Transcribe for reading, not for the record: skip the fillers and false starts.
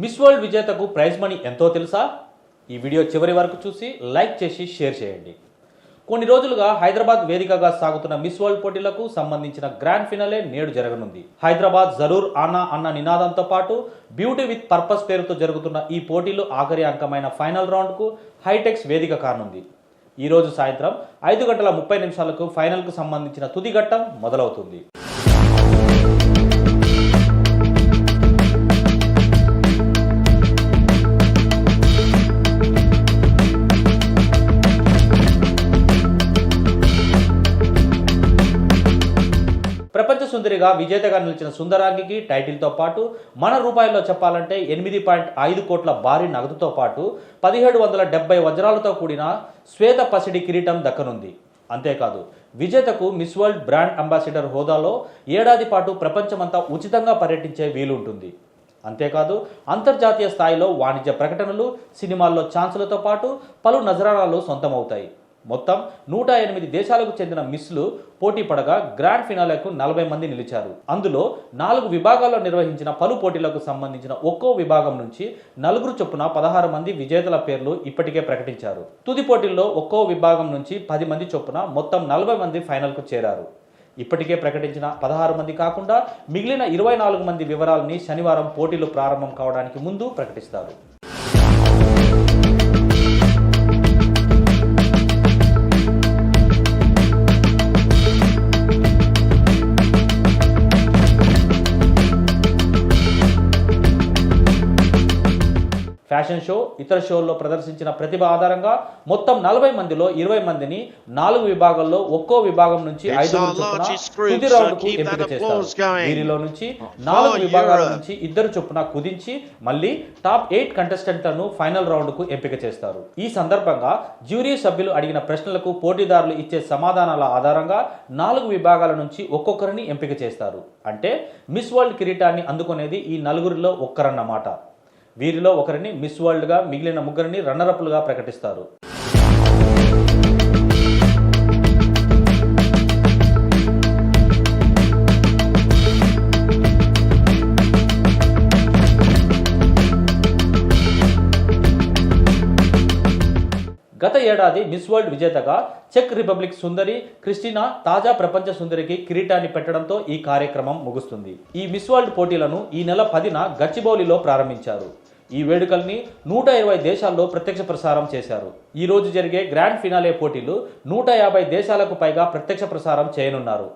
Miss world విజేతకు prize money ఎంతో తెలుసా? ఈ వీడియో చివరి వరకు చూసి లైక్ చేసి షేర్ చేయండి. కొన్ని రోజులుగా హైదరాబాద్ వేదికగా సాగుతున్న మిస్ వరల్డ్ పోటీలకు సంబంధించిన గ్రాండ్ ఫినాలే నేడు జరగనుంది. హైదరాబాద్ జరూర్ ఆనా అన్న నినాదంతో పాటు బ్యూటీ విత్ పర్పస్ పేరుతో జరుగుతున్న ఈ పోటీలు ఆఖరి అంకమైన ఫైనల్ రౌండ్కు హైటెక్స్ వేదిక కానుంది. ఈ రోజు సాయంత్రం 5:30 ఫైనల్కు సంబంధించిన తుది ఘట్టం మొదలవుతుంది. ప్రపంచ సుందరిగా విజేతగా నిలిచిన సుందరాంగికి టైటిల్తో పాటు మన రూపాయల్లో చెప్పాలంటే 8.5 కోట్ల భారీ నగదుతో పాటు 1770 వజ్రాలతో కూడిన శ్వేత పసిడి కిరీటం దక్కనుంది. అంతేకాదు విజేతకు మిస్ వరల్డ్ బ్రాండ్ అంబాసిడర్ హోదాలో ఏడాది పాటు ప్రపంచమంతా ఉచితంగా పర్యటించే వీలుంటుంది. అంతేకాదు అంతర్జాతీయ స్థాయిలో వాణిజ్య ప్రకటనలు, సినిమాల్లో ఛాన్సులతో పాటు పలు నజరానాలు సొంతమవుతాయి. మొత్తం 108 దేశాలకు చెందిన మిస్లు పోటీ పడగా గ్రాండ్ ఫినాలేకు 40 మంది నిలిచారు. అందులో 4 విభాగాల్లో నిర్వహించిన పలు పోటీలకు సంబంధించిన ఒక్కో విభాగం నుంచి 4 చొప్పున 16 మంది విజేతల పేర్లు ఇప్పటికే ప్రకటించారు. తుది పోటీల్లో ఒక్కో విభాగం నుంచి 10 మంది చొప్పున మొత్తం 40 మంది ఫైనల్కు చేరారు. ఇప్పటికే ప్రకటించిన 16 మంది కాకుండా మిగిలిన 24 మంది వివరాలని శనివారం పోటీలు ప్రారంభం కావడానికి ముందు ప్రకటిస్తారు. ఫ్యాషన్ షో, ఇతర షోల్లో ప్రదర్శించిన ప్రతిభ ఆధారంగా మొత్తం 40 మందిలో 20 మందిని 4 విభాగాల్లో ఒక్కో విభాగం నుంచి 5 చొప్పున తుది రౌండ్కు ఎంపిక చేస్తారు. వీరిలో నుంచి 4 విభాగాల నుంచి 2 చొప్పున కుదించి మళ్ళీ టాప్ 8 కంటెస్టెంట్లను ఫైనల్ రౌండ్కు ఎంపిక చేస్తారు. ఈ సందర్భంగా జ్యూరీ సభ్యులు అడిగిన ప్రశ్నలకు పోటీదారులు ఇచ్చే సమాధానాల ఆధారంగా 4 విభాగాల నుంచి ఒక్కొక్కరిని ఎంపిక చేస్తారు. అంటే మిస్ వరల్డ్ కిరీటాన్ని అందుకునేది ఈ 4గురిలో ఒక్కరన్నమాట. వీరిలో ఒకరిని మిస్ వరల్డ్గా, మిగిలిన 3 రన్నరప్లుగా ప్రకటిస్తారు. గత ఏడాది మిస్ వరల్డ్ విజేతగా చెక్ రిపబ్లిక్ సుందరి క్రిస్టినా తాజా ప్రపంచ సుందరికి కిరీటాన్ని పెట్టడంతో ఈ కార్యక్రమం ముగుస్తుంది. ఈ మిస్ వరల్డ్ పోటీలను ఈ నెల 10న గచ్చిబౌలిలో ప్రారంభించారు. ఈ వేడుకల్ని 120 దేశాల్లో ప్రత్యక్ష ప్రసారం చేశారు. ఈ రోజు జరిగే గ్రాండ్ ఫినాలే పోటీలు 150 దేశాలకు పైగా ప్రత్యక్ష ప్రసారం చేయనున్నారు.